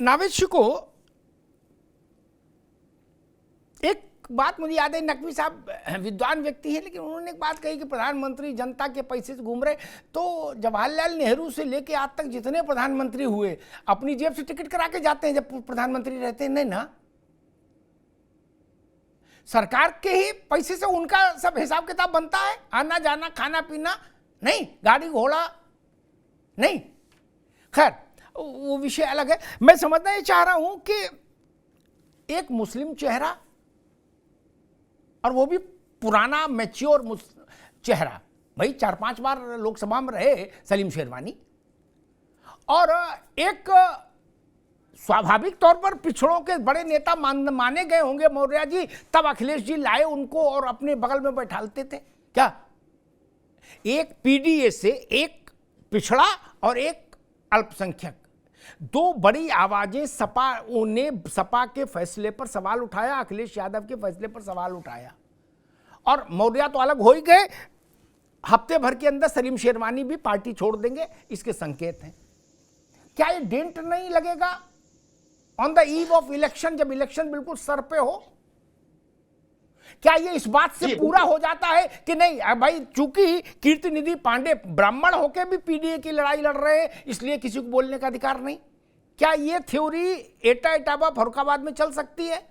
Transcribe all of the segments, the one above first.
नावेद को एक बात मुझे याद है, नकवी साहब विद्वान व्यक्ति हैं, लेकिन उन्होंने एक बात कही कि प्रधानमंत्री जनता के पैसे से घूम रहे। तो जवाहरलाल नेहरू से लेके आज तक जितने प्रधानमंत्री हुए अपनी जेब से टिकट करा के जाते हैं जब प्रधानमंत्री रहते हैं? नहीं ना, सरकार के ही पैसे से उनका सब हिसाब किताब बनता है, आना जाना खाना पीना नहीं, गाड़ी घोड़ा नहीं। खैर वो विषय अलग है। मैं समझना ये चाह रहा हूं कि एक मुस्लिम चेहरा, और वो भी पुराना मैच्योर चेहरा, भाई 4-5 बार लोकसभा में रहे सलीम शेरवानी, और एक स्वाभाविक तौर पर पिछड़ों के बड़े नेता माने गए होंगे मौर्य जी, तब अखिलेश जी लाए उनको और अपने बगल में बैठालते थे क्या? एक पीडीए से एक पिछड़ा और एक अल्पसंख्यक, दो बड़ी आवाजें सपा के फैसले पर सवाल उठाया, अखिलेश यादव के फैसले पर सवाल उठाया, और मौर्य तो अलग हो ही गए। हफ्ते भर के अंदर सलीम शेरवानी भी पार्टी छोड़ देंगे, इसके संकेत हैं। क्या ये डेंट नहीं लगेगा on the eve of election, जब इलेक्शन बिल्कुल सर पे हो? क्या ये इस बात से पूरा हो जाता है कि नहीं भाई, चूंकि कीर्ति निधि पांडे ब्राह्मण होके भी पीडीए की लड़ाई लड़ रहे हैं इसलिए किसी को बोलने का अधिकार नहीं? क्या ये थ्योरी एटा इटावा फरुखाबाद में चल सकती है?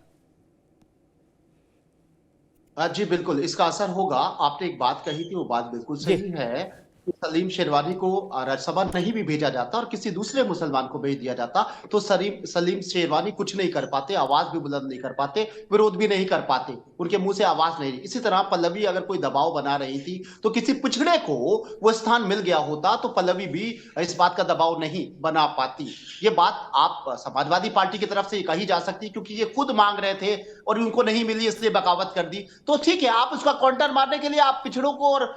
जी बिल्कुल, इसका असर होगा। आपने एक बात कही थी, वो बात बिल्कुल सही है कि सलीम शेरवानी को राज्यसभा नहीं भी भेजा जाता और किसी दूसरे मुसलमान को भेज दिया जाता तो सलीम शेरवानी कुछ नहीं कर पाते, आवाज भी बुलंद नहीं कर पाते, विरोध भी नहीं कर पाते, उनके मुंह से आवाज नहीं। इसी तरह पल्लवी अगर कोई दबाव बना रही थी तो किसी पिछड़े को वो स्थान मिल गया होता तो पल्लवी भी इस बात का दबाव नहीं बना पाती। ये बात आप समाजवादी पार्टी की तरफ से कही जा सकती, क्योंकि ये खुद मांग रहे थे और उनको नहीं मिली इसलिए बगावत कर दी। तो ठीक है, आप उसका काउंटर मारने के लिए आप पिछड़ों को और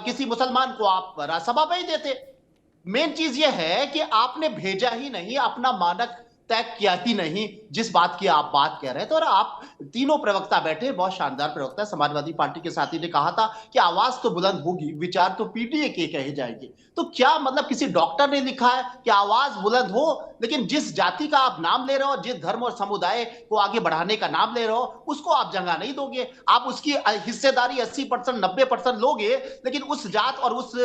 किसी मुसलमान को आप राज्यसभा भेज देते। मेन चीज यह है कि आपने भेजा ही नहीं, अपना मानक तय किया ही नहीं, जिस बात की आप बात कह रहे थे। और आप तीनों प्रवक्ता बैठे, बहुत शानदार प्रवक्ता, समाजवादी पार्टी के साथी ने कहा था कि आवाज तो बुलंद होगी, विचार तो पीडीए के कहे जाएंगे। तो क्या मतलब किसी डॉक्टर ने लिखा है कि आवाज बुलंद हो, लेकिन जिस जाति का आप नाम ले रहे हो, जिस धर्म और समुदाय को आगे बढ़ाने का नाम ले रहे हो, उसको आप जगह नहीं दोगे। आप उसकी हिस्सेदारी 80% 90% लोगे, लेकिन उस जात और उस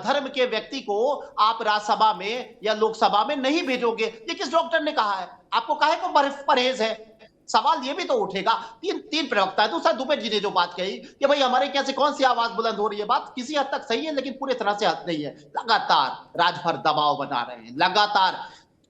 धर्म के व्यक्ति को आप राज्यसभा में या लोकसभा में नहीं भेजोगे। ये किस डॉक्टर ने कहा है? आपको काहे को परहेज है? सवाल ये भी तो उठेगा। तीन प्रवक्ता है। दूसरा दुबे जी ने जो बात कही कि भाई हमारे क्या से कौन सी आवाज बुलंद हो रही है, बात किसी हद तक सही है, लेकिन पूरे तरह से हद नहीं है। लगातार राजभर दबाव बना रहे हैं, लगातार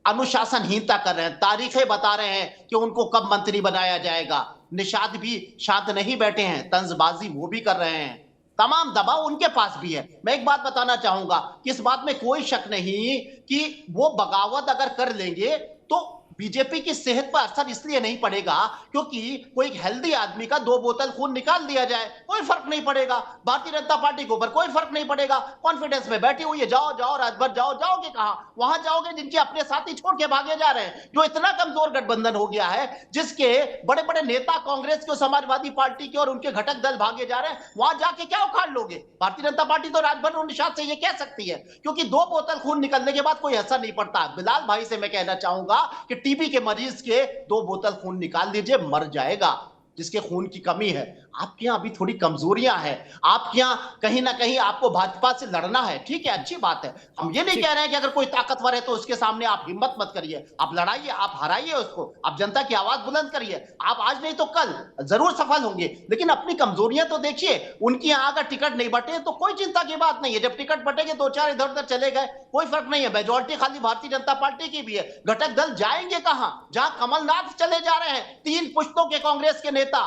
अनुशासनहीनता कर रहे हैं, तारीखें बता रहे हैं कि उनको कब मंत्री बनाया जाएगा। निषाद भी शांत नहीं बैठे हैं, तंजबाजी वो भी कर रहे हैं, तमाम दबाव उनके पास भी है। मैं एक बात बताना चाहूंगा कि इस बात में कोई शक नहीं कि वो बगावत अगर कर लेंगे तो बीजेपी की सेहत पर असर इसलिए नहीं पड़ेगा क्योंकि कोई हेल्दी आदमी का 2 बोतल खून निकाल दिया जाए, कोई फर्क नहीं पड़ेगा। भारतीय जनता पार्टी के ऊपर कोई फर्क नहीं पड़ेगा, कॉन्फिडेंस में बैठी हुई है। जाओ जाओ राजभर जाओ, जाओगे कहां? वहां जाओगे जिनके अपने साथी छोड़ के भागे जा रहे हैं, जो इतना कमजोर गठबंधन हो गया है, जिसके बड़े बड़े नेता कांग्रेस के, समाजवादी पार्टी के और उनके घटक दल भागे जा रहे हैं। वहां जाके क्या उखाड़ लोगे? भारतीय जनता पार्टी तो राजभर और निषाद से ये कह सकती है, क्योंकि 2 बोतल खून निकलने के बाद कोई असर नहीं पड़ता। बिलाल भाई से मैं कहना चाहूंगा कि टीबी के मरीज के 2 बोतल खून निकाल दीजिए, मर जाएगा, जिसके खून की कमी है। आपके यहां अभी थोड़ी कमजोरियां हैं, आपके यहां कहीं ना कहीं आपको भाजपा से लड़ना है, ठीक है, अच्छी बात है। हम ये नहीं कह रहे हैं कि अगर कोई ताकतवर है तो उसके सामने आप हिम्मत मत करिए, आप लड़ाइए, आप हराइए उसको, आप जनता की आवाज बुलंद करिए। आप आज नहीं तो कल जरूर सफल होंगे, लेकिन अपनी कमजोरियां तो देखिए। उनकी यहां अगर टिकट नहीं बटे तो कोई चिंता की बात नहीं है, जब टिकट बटेंगे 2-4 इधर उधर चले गए, कोई फर्क नहीं है। मेजोरिटी खाली भारतीय जनता पार्टी की भी है, घटक दल जाएंगे कहां? जहां कमलनाथ चले जा रहे हैं, 3 पुश्तों के कांग्रेस के नेता,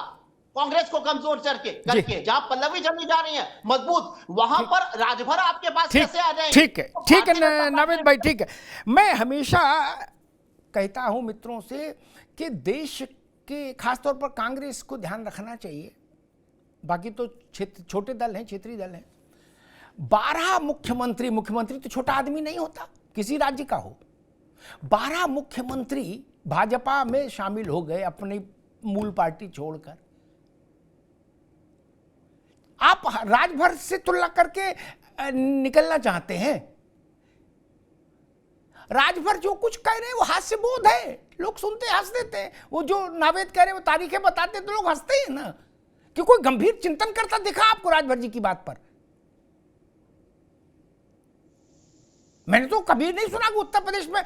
कांग्रेस को कमजोर करके, जहां पल्लवी चली जा रही है मजबूत, वहां पर राजभर आपके पास कैसे आ जाएंगे? ठीक है नावेद भाई, ठीक है। मैं हमेशा कहता हूं मित्रों से कि देश के खासतौर पर कांग्रेस को ध्यान रखना चाहिए, बाकी तो छोटे दल हैं, क्षेत्रीय दल हैं। 12 मुख्यमंत्री तो छोटा आदमी नहीं होता, किसी राज्य का हो। 12 मुख्यमंत्री भाजपा में शामिल हो गए अपनी मूल पार्टी छोड़कर। आप राजभर से तुलना करके निकलना चाहते हैं? राजभर जो कुछ कह रहे हैं वो हास्य बोध है, लोग सुनते हंस देते हैं। वो जो नावेद कह रहे हैं वो तारीखें बताते हैं तो लोग हंसते हैं ना, कि कोई गंभीर चिंतन करता दिखा आपको राजभर जी की बात पर? मैंने तो कभी नहीं सुना कि उत्तर प्रदेश में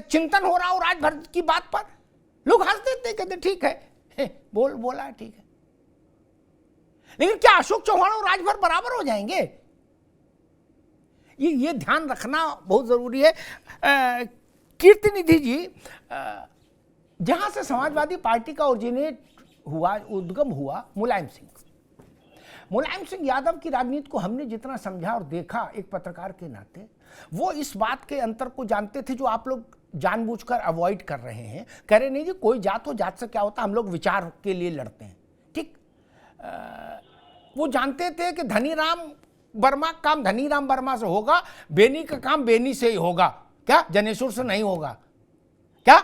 चिंतन हो रहा हो राजभर की बात पर। लोग हंस देते हैं, कहते ठीक है, बोला है, ठीक है। लेकिन क्या अशोक चौहान और राजभर बराबर हो जाएंगे? ये ध्यान रखना बहुत जरूरी है। कीर्तिनिधि जी, जहां से समाजवादी पार्टी का उद्गम हुआ, मुलायम सिंह यादव की राजनीति को हमने जितना समझा और देखा एक पत्रकार के नाते, वो इस बात के अंतर को जानते थे जो आप लोग जानबूझकर अवॉइड कर रहे हैं। कह रहे नहीं जी कोई जात हो, जात से क्या होता, हम लोग विचार के लिए लड़ते हैं, ठीक। वो जानते थे कि धनीराम वर्मा का काम धनीराम वर्मा से होगा, बेनी का काम बेनी से ही होगा, क्या जनेश्वर से नहीं होगा क्या?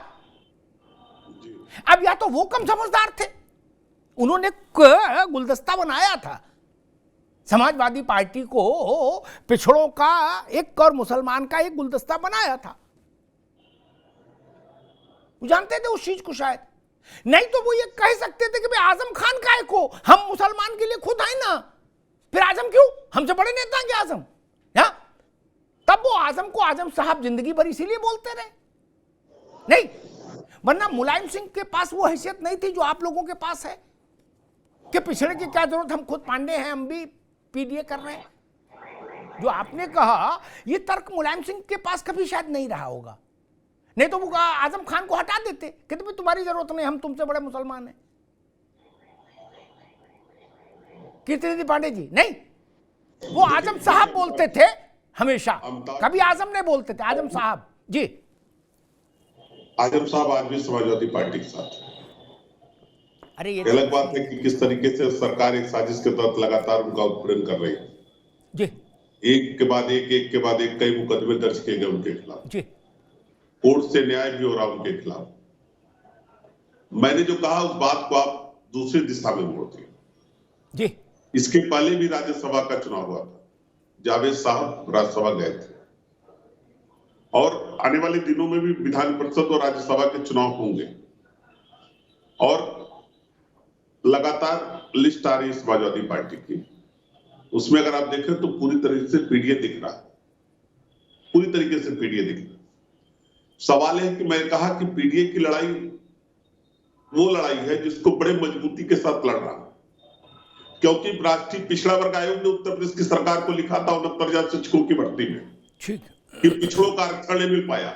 अब या तो वो कम समझदार थे, उन्होंने गुलदस्ता बनाया था समाजवादी पार्टी को, पिछड़ों का एक और मुसलमान का एक गुलदस्ता बनाया था। वो जानते थे उस चीज को शायद, नहीं तो वो ये कह सकते थे कि भाई आजम खान काहे को, हम मुसलमान के लिए खुद आए ना, फिर आजम क्यों, हमसे बड़े नेता हैं क्या आजम? तब वो आजम को आजम साहब जिंदगी भर इसीलिए बोलते रहे, नहीं वरना मुलायम सिंह के पास वो हैसियत नहीं थी जो आप लोगों के पास है कि पिछड़े की क्या जरूरत, हम खुद पांडे हैं, हम भी पीडीए कर रहे हैं। जो आपने कहा ये तर्क मुलायम सिंह के पास कभी शायद नहीं रहा होगा, नहीं तो वो आजम खान को हटा देते, कहते भाई तुम्हारी जरूरत नहीं, हम तुमसे बड़े मुसलमान हैं। कीर्तिनिधि पांडे जी नहीं, वो आजम साहब बोलते थे हमेशा, कभी आजम नहीं बोलते थे, आजम साहब जी। आजम साहब आज भी समाजवादी पार्टी के साथ है। अरे ये अलग बात है कि किस तरीके से सरकार एक साजिश के तहत लगातार उनका उत्पीड़न कर रही है जी, एक के बाद एक कई मुकदमे दर्ज किए गए उनके खिलाफ जी, कोर्ट से न्याय भी हो रहा उनके खिलाफ। मैंने जो कहा उस बात को आप दूसरी दिशा में मोड़ दिए जी। इसके पहले भी राज्यसभा का चुनाव हुआ था, जावेद साहब राज्यसभा गए थे और आने वाले दिनों में भी विधान परिषद और राज्यसभा के चुनाव होंगे और लगातार लिस्ट आ रही है समाजवादी पार्टी की। उसमें अगर आप देखें तो पूरी तरीके से पीडीए दिख रहा है, पूरी तरीके से पीडीए दिख रहा है। सवाल है कि मैंने कहा कि पीडीए की लड़ाई वो लड़ाई है जिसको बड़े मजबूती के साथ लड़ रहा है, क्योंकि राष्ट्रीय पिछड़ा वर्ग आयोग ने उत्तर प्रदेश की सरकार को लिखा था 69,000 शिक्षकों की भर्ती में कि पिछड़ों का आरक्षण नहीं मिल पाया।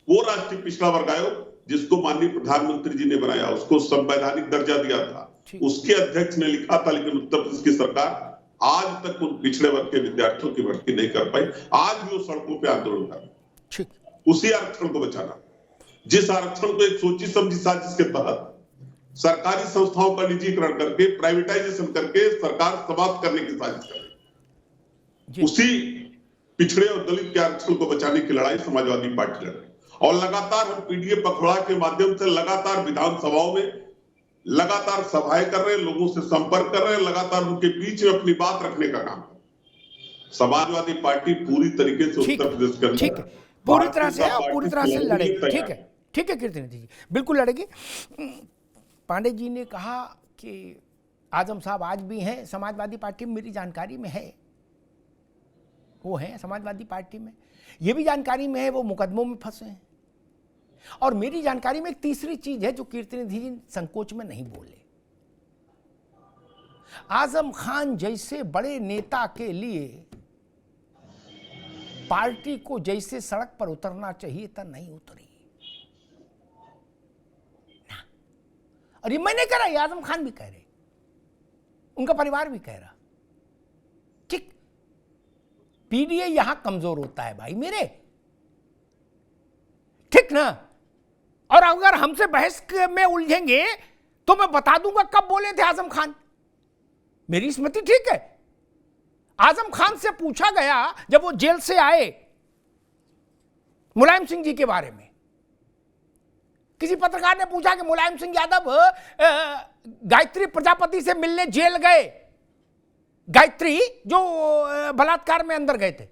वो राष्ट्रीय पिछड़ा वर्ग आयोग जिसको माननीय प्रधानमंत्री जी ने बनाया, उसको संवैधानिक दर्जा दिया था, उसके अध्यक्ष ने लिखा था, लेकिन उत्तर प्रदेश की सरकार आज तक उन पिछड़े वर्ग के विद्यार्थियों की भर्ती नहीं कर पाई। आज भी वो सड़कों पर आंदोलन कर रहे, उसी आरक्षण को बचाना, जिस आरक्षण को एक सोची समझी साजिश के तहत सरकारी संस्थाओं का निजीकरण करके, प्राइवेटाइजेशन करके सरकार समाप्त करने की साजिश कर रही, उसी पिछड़े और दलित के आरक्षण को बचाने की लड़ाई समाजवादी पार्टी लड़ रही। और लगातार हम पीडीए पखवाड़ा के माध्यम से लगातार विधानसभाओं में लगातार सभाएं कर रहे हैं, लोगों से संपर्क कर रहे हैं, लगातार उनके बीच में अपनी बात रखने का काम कर रहे हैं। समाजवादी पार्टी पूरी तरीके से उत्तर प्रदेश के अंदर पूरी तरह से लड़ेगी। ठीक है कीर्तिनिधि जी, बिल्कुल लड़ेगी। पांडे जी ने कहा कि आजम साहब आज भी हैं समाजवादी पार्टी में, मेरी जानकारी में है वो हैं समाजवादी पार्टी में, ये भी जानकारी में है वो मुकदमों में फंसे हैं। और मेरी जानकारी में एक तीसरी चीज है जो कीर्तिनिधि जी संकोच में नहीं बोले, आजम खान जैसे बड़े नेता के लिए पार्टी को जैसे सड़क पर उतरना चाहिए था नहीं उतरी। और ये मैं नहीं कह रहा, ये आजम खान भी कह रहे, उनका परिवार भी कह रहा। ठीक, पीडीए यहां कमजोर होता है भाई मेरे, ठीक ना। और अगर हमसे बहस में उलझेंगे तो मैं बता दूंगा कब बोले थे आजम खान, मेरी स्मृति ठीक है। आजम खान से पूछा गया जब वो जेल से आए मुलायम सिंह जी के बारे में, किसी पत्रकार ने पूछा कि मुलायम सिंह यादव गायत्री प्रजापति से मिलने जेल गए, गायत्री जो बलात्कार में अंदर गए थे,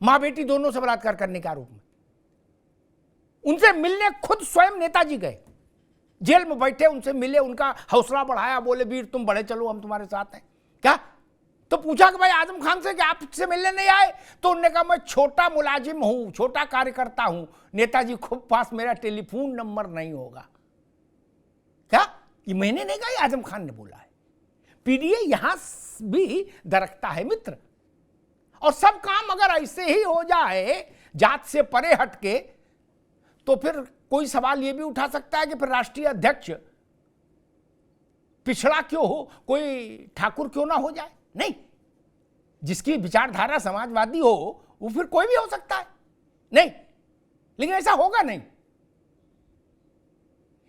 मां बेटी दोनों से बलात्कार करने के आरोप में, उनसे मिलने खुद स्वयं नेताजी गए, जेल में बैठे उनसे मिले, उनका हौसला बढ़ाया, बोले वीर तुम बढ़े चलो, हम तुम्हारे साथ हैं। क्या तो पूछा कि भाई आजम खान से कि आप से मिलने नहीं आए? तो उन्होंने कहा मैं छोटा मुलाजिम हूं, छोटा कार्यकर्ता हूं, नेताजी को पास मेरा टेलीफोन नंबर नहीं होगा। क्या ये मैंने नहीं कहा, ये आजम खान ने बोला है। पीडीए यहां भी दरकता है मित्र। और सब काम अगर ऐसे ही हो जाए जात से परे हटके, तो फिर कोई सवाल यह भी उठा सकता है कि फिर राष्ट्रीय अध्यक्ष पिछड़ा क्यों हो, कोई ठाकुर क्यों ना हो जाए? नहीं, जिसकी विचारधारा समाजवादी हो वो फिर कोई भी हो सकता है। नहीं, लेकिन ऐसा होगा नहीं,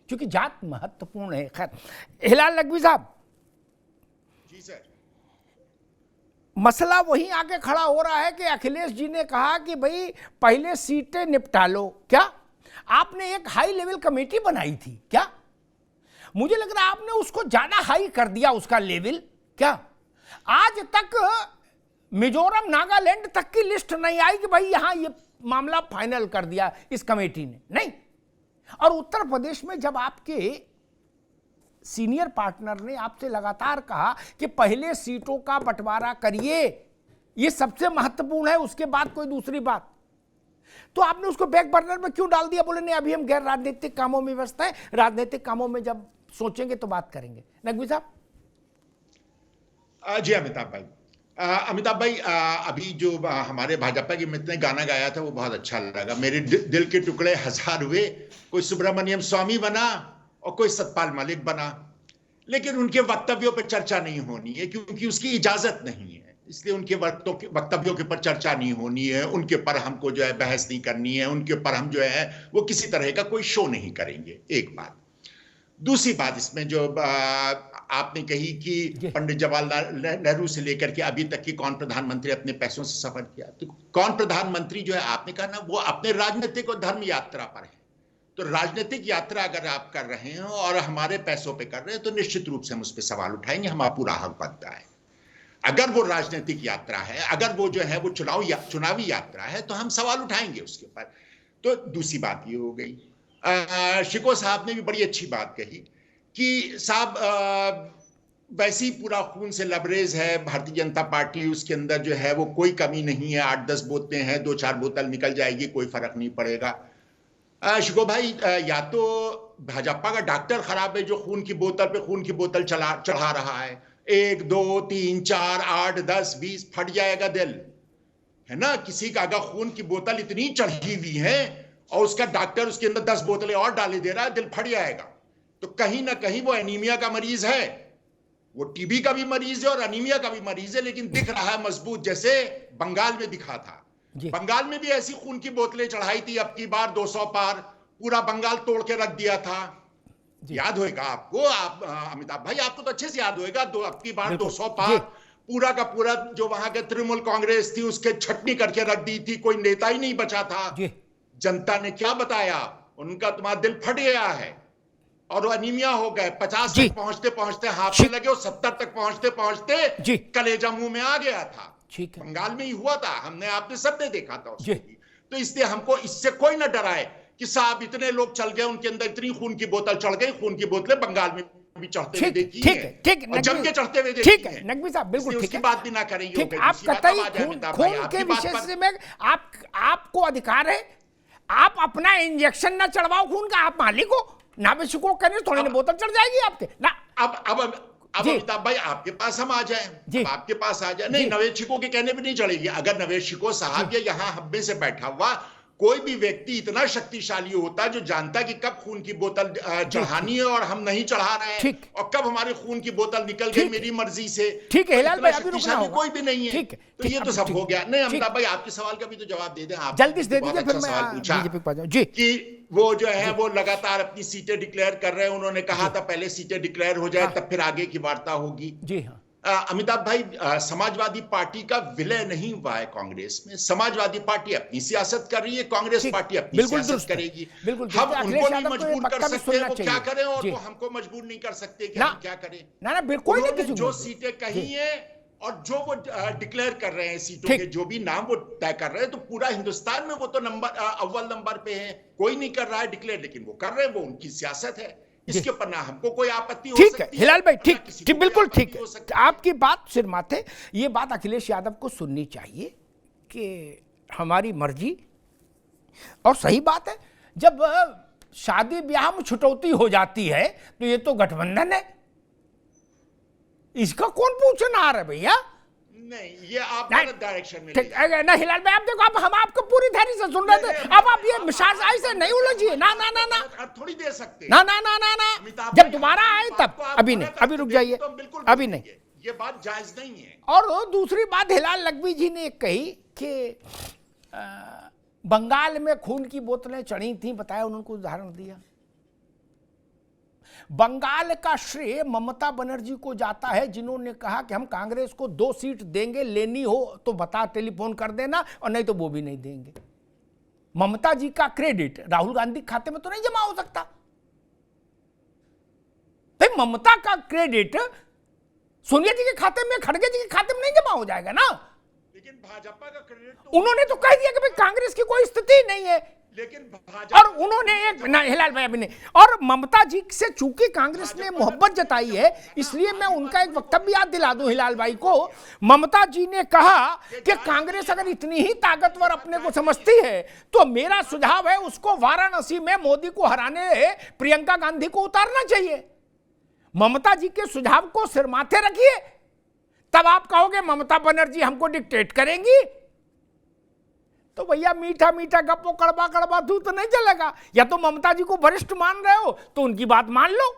क्योंकि जात महत्वपूर्ण है। खैर, हिलाल नकवी साहब, जी सर, मसला वहीं आके खड़ा हो रहा है कि अखिलेश जी ने कहा कि भाई पहले सीटें निपटा लो। क्या आपने एक हाई लेवल कमेटी बनाई थी? क्या मुझे लग रहा है आपने उसको ज्यादा हाई कर दिया, उसका लेवल। क्या आज तक मिजोरम नागालैंड तक की लिस्ट नहीं आई कि भाई यहां ये मामला फाइनल कर दिया इस कमेटी ने? नहीं। और उत्तर प्रदेश में जब आपके सीनियर पार्टनर ने आपसे लगातार कहा कि पहले सीटों का बंटवारा करिए, ये सबसे महत्वपूर्ण है, उसके बाद कोई दूसरी बात, तो आपने उसको बैक बर्नर में क्यों डाल दिया? बोले नहीं अभी हम गैर राजनीतिक कामों में व्यस्त हैं, राजनीतिक कामों में जब सोचेंगे तो बात करेंगे। नकवी साहब। जी अमिताभ भाई, अमिताभ भाई, अभी जो हमारे भाजपा के मित्र ने गाना गाया था वो बहुत अच्छा लगा। मेरे दिल के टुकड़े हजार हुए, कोई सुब्रमण्यम स्वामी बना और कोई सतपाल मलिक बना, लेकिन उनके वक्तव्यों पर चर्चा नहीं होनी है क्योंकि उसकी इजाजत नहीं है, इसलिए उनके वक्तव्यों के ऊपर चर्चा नहीं होनी है, उनके पर हमको जो है बहस नहीं करनी है, उनके ऊपर हम जो है वो किसी तरह का कोई शो नहीं करेंगे। एक बात। दूसरी बात इसमें जो आपने कही कि पंडित जवाहरलाल नेहरू से लेकर के अभी तक की कौन प्रधानमंत्री अपने पैसों से सफर किया, तो कौन प्रधानमंत्री जो है आपने कहा ना वो अपने राजनीतिक और धर्म यात्रा पर है। तो राजनीतिक यात्रा अगर आप कर रहे हैं और हमारे पैसों पे कर रहे हैं तो निश्चित रूप से हम उस पर सवाल उठाएंगे, हमारा पूरा हक बनता है। अगर वो राजनीतिक यात्रा है, अगर वो जो है वो चुनावी यात्रा है तो हम सवाल उठाएंगे उसके ऊपर। तो दूसरी बात ये हो गई। शिको साहब ने भी बड़ी अच्छी बात कही कि साहब वैसे ही पूरा खून से लबरेज है भारतीय जनता पार्टी, उसके अंदर जो है वो कोई कमी नहीं है, 8-10 बोतलें हैं, 2-4 बोतल निकल जाएगी, कोई फर्क नहीं पड़ेगा। शिको भाई, या तो भाजपा का डॉक्टर खराब है जो खून की बोतल पे खून की बोतल चढ़ा रहा है, 1, 2, 3, 4, 8, 10, 20 फट जाएगा दिल, है ना। किसी का अगर खून की बोतल इतनी चढ़ी हुई है और उसका डॉक्टर उसके अंदर 10 बोतलें और डाले दे रहा है, दिल फट जाएगा। तो कहीं ना कहीं वो एनीमिया का मरीज है, वो टीबी का भी मरीज है और एनीमिया का भी मरीज है, लेकिन दिख रहा है मजबूत, जैसे बंगाल में दिखा था। बंगाल में भी ऐसी खून की बोतलें चढ़ाई थी, अब की बार 200 पार, पूरा बंगाल तोड़ के रख दिया था। याद होएगा आपको, आप अमिताभ भाई आपको तो अच्छे से याद होएगा, अब की बार 200 पार पूरा का पूरा जो वहां के तृणमूल कांग्रेस थी उसके छटनी करके रख दी थी, कोई नेता ही नहीं बचा था। जनता ने क्या बताया, उनका तुम्हारा दिल फट गया है और वो अनीमिया हो गए, 50 तक पहुंचते पहुंचते हाथ में लगे और 70 तक पहुंचते पहुंचते कलेजा मुंह में आ गया था। बंगाल में ही हुआ था, हमने आपने सबने देखा था उसको। तो इसलिए हमको इससे कोई ना डराए कि साहब इतने लोग चल गए, उनके अंदर इतनी खून की बोतल चढ़ गई, खून की बोतलें बंगाल में भी चढ़ते हुए देखी है, जम के चढ़ते हुए देखी है। नकवी साहब बिल्कुल ठीक है, बात भी ना करेंगे। आप कतई खून के विषय से में आपको अधिकार है, आप अपना इंजेक्शन ना चढ़वाओ खून का, आप मालिक हो, ना भी शिको करने थोड़ी ना बोतल चढ़ जाएगी आपके ना। अब अमिताभ भाई आपके पास हम आ जाए, आपके पास आ जाए। नहीं, नवेद शिको के कहने पे नहीं चलेगी। अगर नवेद शिको साहब या यहाँ हब्बे से बैठा हुआ कोई भी व्यक्ति इतना शक्तिशाली होता जो जानता कि कब खून की बोतल चढ़ानी है और हम नहीं चढ़ा रहे हैं, और कब हमारे खून की बोतल निकल गई मेरी मर्जी से, ठीक है हिलाल भाई, शक्तिशाली कोई भी नहीं है। तो ये तो सब हो गया। नहीं अमिताभ भाई, आपके सवाल का भी तो जवाब दे दें आप, जल्दी से दे दीजिए, फिर मैं बीजेपी पे जाऊं। जी, कि वो जो है वो लगातार अपनी सीटें डिक्लेयर कर रहे हैं। उन्होंने कहा था पहले सीटें डिक्लेयर हो जाए तब फिर आगे की वार्ता होगी। जी हाँ। अमिताभ भाई, समाजवादी पार्टी का विलय नहीं हुआ है कांग्रेस में। समाजवादी पार्टी अपनी सियासत कर रही है, कांग्रेस पार्टी अपनी सियासत करेगी। हम उनको नहीं मजबूर कर सकते वो क्या करें, और वो हमको मजबूर नहीं कर सकते कि हम क्या करें। ना बिल्कुल नहीं, जो सीटें कही है और जो वो डिक्लेयर कर रहे हैं सीटों ठीक। के, जो भी नाम वो तय कर रहे हैं, तो पूरा हिंदुस्तान में वो तो अव्वल नंबर पे है। कोई नहीं कर रहा है डिक्लेयर, लेकिन वो कर रहे हैं, वो उनकी सियासत है। इसके ऊपर ना हमको कोई आपत्ति हो ठीक है सकती हिलाल भाई, ना ठीक किसी ठीक, को कोई बिल्कुल आपत्ति ठीक है। हो सकती है। आपकी बात सिर माथे, ये बात अखिलेश यादव को सुननी चाहिए कि हमारी मर्जी, और सही बात है। जब शादी ब्याह में छुटौती हो जाती है तो ये तो गठबंधन है, इसका कौन पूछना आ रहा है भैया। नहीं, ये आप नहीं, गलत डायरेक्शन में ले ठीक है ना हिलाल भाई, आप देखो, अब हम आपको पूरी धैर्य से सुन रहे थे, अब आप ये मिसाज ऐसे नहीं उलझिए, ना ना ना ना आप थोड़ी दे सकते हैं। ना ना ना ना ना, अमिताभ जब भाई, दोबारा हम आए बात तब, को आप अभी पूरा नहीं, अभी रुक करते जाइए, तो हम बिल्कुल अभी नहीं। बोलेंगे। ये बात जायज नहीं है। और दूसरी बात हिलाल लखवी जी ने एक कही कि बंगाल में खून की बोतलें चढ़ी थी, बताया, उन्होंने कुछ उदाहरण दिया। बंगाल का श्रेय ममता बनर्जी को जाता है, जिन्होंने कहा कि हम कांग्रेस को 2 सीट देंगे, लेनी हो तो बता, टेलीफोन कर देना, और नहीं तो वो भी नहीं देंगे। ममता जी का क्रेडिट राहुल गांधी के खाते में तो नहीं जमा हो सकता। भाई ममता का क्रेडिट सोनिया जी के खाते में, खड़गे जी के खाते में नहीं जमा हो जाएगा ना। लेकिन भाजपा का क्रेडिट तो, उन्होंने तो कह दिया कि भाई कांग्रेस की कोई स्थिति नहीं है, लेकिन और भाजपा, उन्होंने एक ना हिलाल भाई अभी नहीं, और ममता जी से चूंकि कांग्रेस ने मोहब्बत जताई है, इसलिए मैं उनका एक वक्तव्य याद दिला दूं हिलाल भाई को। ममता जी ने कहा कि कांग्रेस अगर इतनी ही ताकतवर अपने को समझती है तो मेरा सुझाव है उसको वाराणसी में मोदी को हराने प्रियंका गांधी को उतारना चाहिए। ममता जी के सुझाव को सिर माथे रखिए, तब आप कहोगे ममता बनर्जी हमको डिक्टेट करेंगी। तो भैया मीठा मीठा गप्पो कड़वा कड़वा दूध तो नहीं चलेगा। या तो ममता जी को वरिष्ठ मान रहे हो तो उनकी बात मान लो,